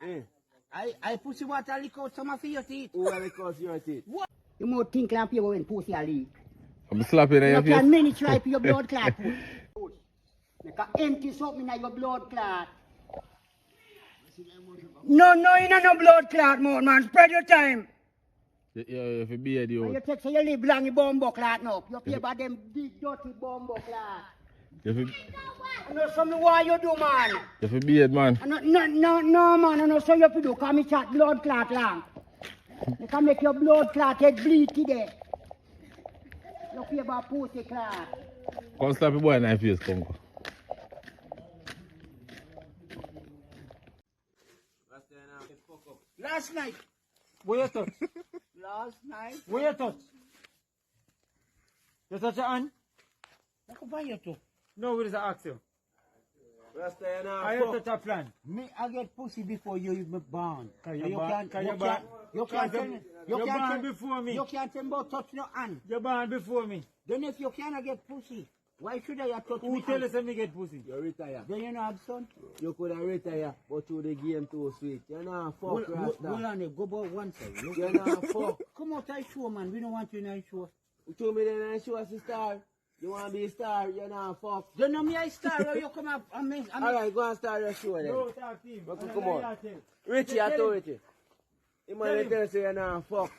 I pussy water lick out some of your teeth. Who will lick out your teeth? What? You more think like you when pussy a leak. I'm slapping at your face. You can many try for your blood clot. Make a empty something in your blood clot. No, you know no blood clot, man. Spread your time. Yeah, if you beard you. You take so you live long, you bombo clot now. You pay about them big dirty bombo clot. If you know something why you do, man. If you beard, man. No, man. I know so you have to do. Come and chat blood clot long. You can make your blood clot head bleed today. You pay about pussy clot. Come slap your boy in your face, come. Last night. Where you touch? Last night. Where you touch? You touch your hand? I can buy you too. No, where is the ask you? I you touch a plan. Me, I get pussy before you born. You can't tell me before me. You can't tell me about touch no hand. You born before me. Then if you cannot get pussy, why should I touch me? Who tell us me get pussy? You retire. Then you know have son? You could have retire, but you the game too sweet. You know fuck Rasta. Hold on, go about one side. You know fuck. Come out I show, man. We don't want you in a show. You told me then I show us a star. You want to be a star, you know fuck. Don't know me a star or you come up and me. Alright, go and start your show then. No, talk to him. Come on. Richie, I told Richie. He might tell you know fuck.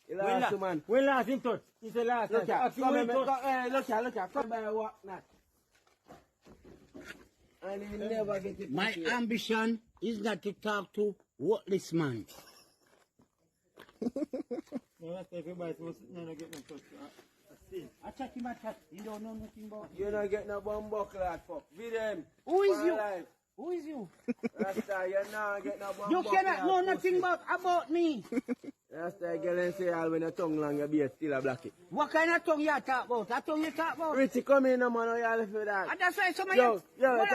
You lost man. We last in touch. It's the last. Look at, look at, come by walk not. And you never get it. My ambition is not to talk to worthless man. I chat him, you don't know nothing about. You don't get no bumbo clot, fuck. With them. Who is you? Who is you? Rasta, you not get no bumbo. You cannot know nothing about me. Rasta, girl and say all when your tongue long, your beard still a black it. What kind of tongue you talk about? That tongue you talk about? Richie, come in, no man, you all for that. And that's why some of Yo, you. yo, Hold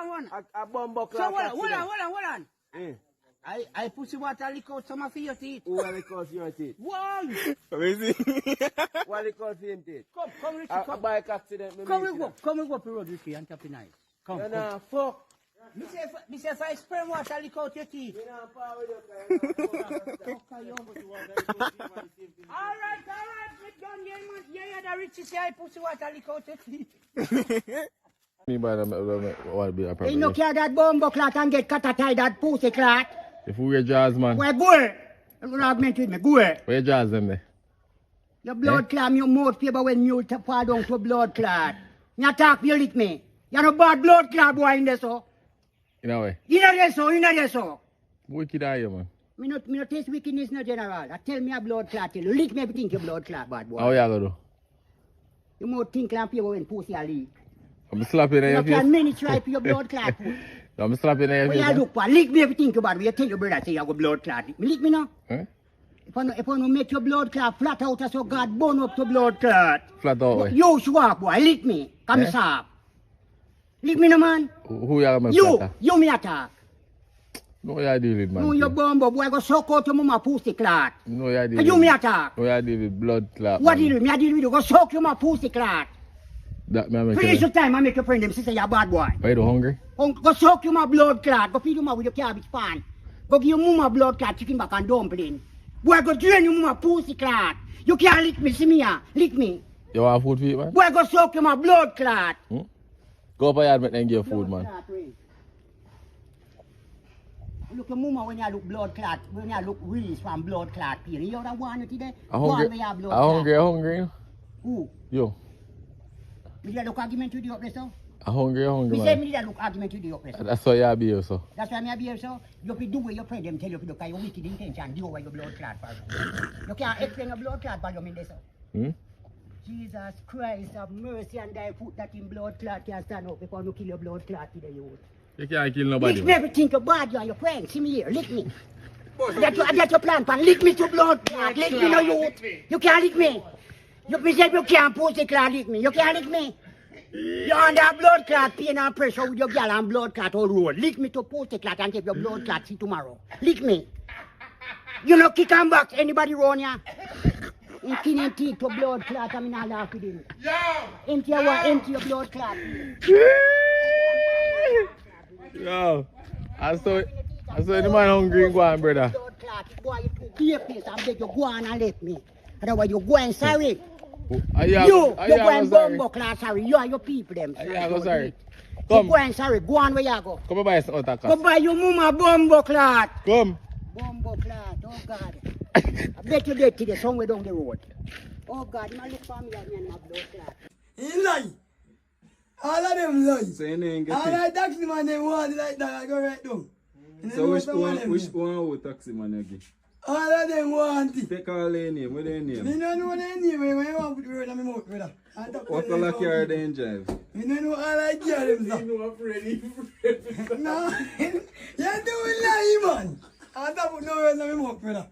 on. A bumbo clot. So hold on. I pussy water lick out some of your teeth. Who will lick out your teeth? Why? What lick out your teeth? Come, Richie, come. A bike accident. Come we go up the road, Richie, and tap in eyes. Come. You know, fuck. Me say if I spray water lick out your teeth. You know, power with your Alright, me done here, man. Yeah, the Richie say I pussy water lick out your teeth. Me by the what be a problem. You no care that bombo clot and get cut tie that pussy clot. If we get jazz, man. Where go? I'm gonna argument with me. Go. Where jazz them there? Your blood clot, your mouth paper when you fall down to blood clot. You talk, you lick me. You no bad blood clot boy in there so. In a way. In there so. Wicked are you, man? Me not taste wickedness no general. I tell me a blood clot tell you. Lick me everything your blood clot bad boy. How you gonna do? You more think like paper when pussy a leak. I'm slapping at your face. You can many try for your blood clot. I'm slapping at your face. When you look for, lick me everything you bad. You tell your brother say you have blood clot. Lick me now. Huh? If I no make your blood clot flat out so God burn up to blood clot. Flat out way. You swap boy, lick me. Come stop. Lick me no man. Who you are You me attack. No you deal with man. No you bumbo boy go suck out your mama pussy clot. No you deal with. You me attack. No you deal with blood clot. What deal with me? I deal with you go suck your mama pussy clot. That me make. Finish your time I make your friend them sister you a bad boy. Are you hungry? Go suck your mama blood clot. Go feed your mama with your cabbage pan. Go give your mama blood clot chicken back and dumpling. Boy go drain your mama pussy clot. You can't lick me, see me here. Lick me. You want food for you, man? Boy go suck your mama blood clot. Go up and give you food, man. Look your mama when you look blood clot, when you look release from blood clot pain. You don't want it today? I'm hungry. Who? You. Me did look argument with you up there, so? I'm hungry, Me man. say me did look argument with you up there, so? That's why you be here, so. That's why me be here, so? You have to do what your friend them tell you to do, because your wicked intention do over your blood clot for you. You can't explain your blood clot volume in there, so? Jesus Christ have mercy and I put that in blood clot can stand up before you kill your blood clot today, you. You can't kill nobody. Lick me everything you bad, you and your friend. See me here, lick me. That's your plan, pan. Lick me to blood clot. Lick me, no you. You can't lick me. You said you can't pussy clot lick me. You can't lick me. You under blood clot, pain and pressure with your girl and blood clot all road. Lick me to pussy clot and take your blood clot see tomorrow. Lick me. You know kick and box anybody round here. Empty and teeth to blood clot, I'm not laughing with him. Empty your blood clot. Yo, I saw it. I said the man hungry, go on, brother. Boy, you too dear place. I beg you go on and let me. Otherwise you go and sorry. You go and bumbo class sorry. You and your people them. Go sorry. Come. You go and sorry. Go on where you go. Come buy some other Go buy your mama bumbo clot. Come. Bumbo clot. Oh God. I bet you dead today somewhere down the road. Oh God, you look for me and my blood clot. He lie. All of them lie. So you ain't get All it. that taxi man they want like that, I go right down. So which one who taxi man you give? All of them want it. Take all their name, what their Me name? don't know their name, when you want to put the word on my mouth, brother. What color car they in drive? Me don't know all I care them, sir. No, you doing lie, man. I don't put no words on my mouth, brother.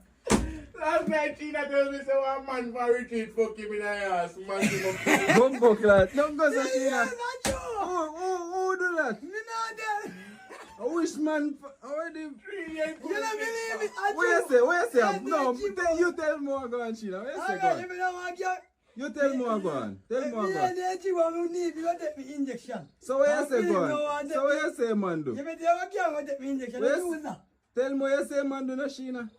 Last night, Tina told me, so one man for retreat, fuck him in the ass. Man, Bumbo class. Don't go so Tina. That's not true. Who do that? Me not there. I wish man already. You don't believe it. Where you say? No, you tell more go on, Sheena. Where you say go Alright, on? if you don't want to get. You tell more go on. Tell more go on. You need to take me injection. So where you say go on? So where you say man do? You better have a can take me injection. Where's- Do that. Tell me where you say man do no Sheena.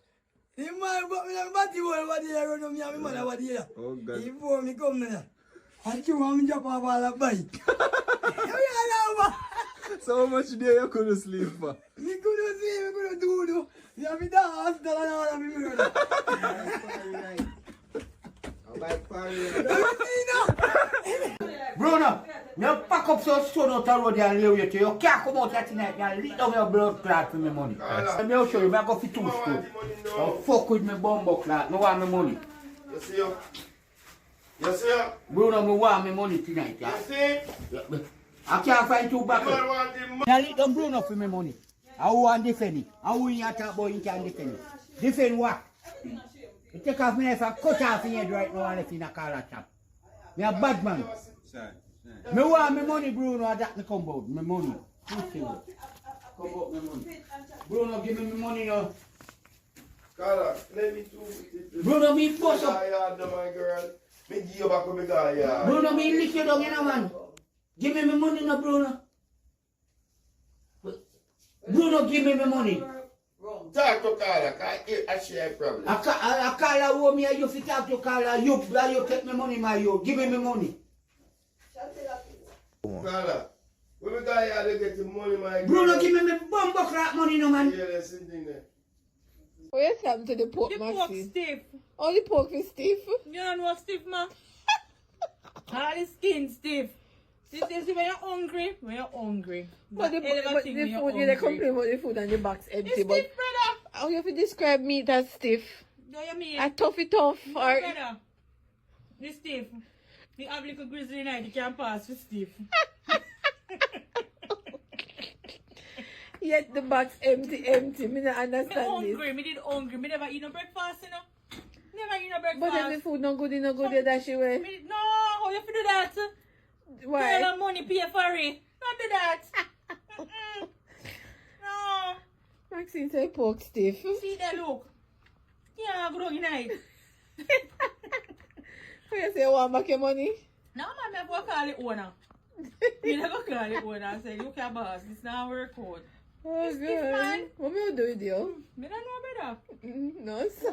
The man put me on body wall over there, run on me and my mother over there. Oh God. Before me come there. And you want me drop off all the bike. So how much day you couldn't sleep for? Me couldn't see, me couldn't do. Me have been down hospital and all of me brother. Bruno, you pack up so son out the road and leave you to you can't come out here tonight and lick down your blood clot for me money. Let me show you, I go for 2 school. Don't fuck with me bumbo clot, I want me money. You see you? You see you? Bruno, I want me money tonight. You Yeah. see? I can't find 2 You back. don't want the money. I lick down Bruno for me money. I want to defend it. I want you to talk about you can defend it. Defend what? You take off me knife and cut off your head right now and left in a collar chop. Me a bad man. Me want me money, Bruno, and that me come out. Me money. Come out me money. Bruno, give me money now. Carla, let me do it. Bruno, me bust up. I know my girl. Me give you back to me guy, yeah. Bruno, me lick you down, you know, man. Give me my money now, Bruno. Bruno, give me my money. Talk to Carla, I share a problem. I call her home here, you fit talk to Carla, you take me money, my you. Give me my money. Carla, when we got here to get the money, my girl. Bruno, give me my bumbo crack money, no, man. Yeah, that's the thing there. Where's happened to the pork, The pork Maxine? stiff. Oh, the pork is stiff. You don't know stiff, man. All the skin stiff. See, when you're hungry, But the Any other thing when you're food, you hungry. complain about the food and the box empty. It's But stiff, brother. how you have to describe meat as stiff? Do you mean? A tough it off No, or brother. The stiff. The have little grizzly night, you can pass for stiff. yet the box empty. Me not Me understand this. hungry, me did hungry. Me never eat no breakfast, you know. Never eat no breakfast. But then the food no good, you dash away. Me did, no, how you fi do that? Why? Girl, money pay for it. Not do that. Mm-mm. No. Maxine say pork stiff. See that look. Yeah, go down night. How you say you want back your money? No, man, I go call the owner. You never call the owner and say, look at boss, this not work out. Oh, It's stiff, man. good. What will you do with you? Me don't know better. No, sir.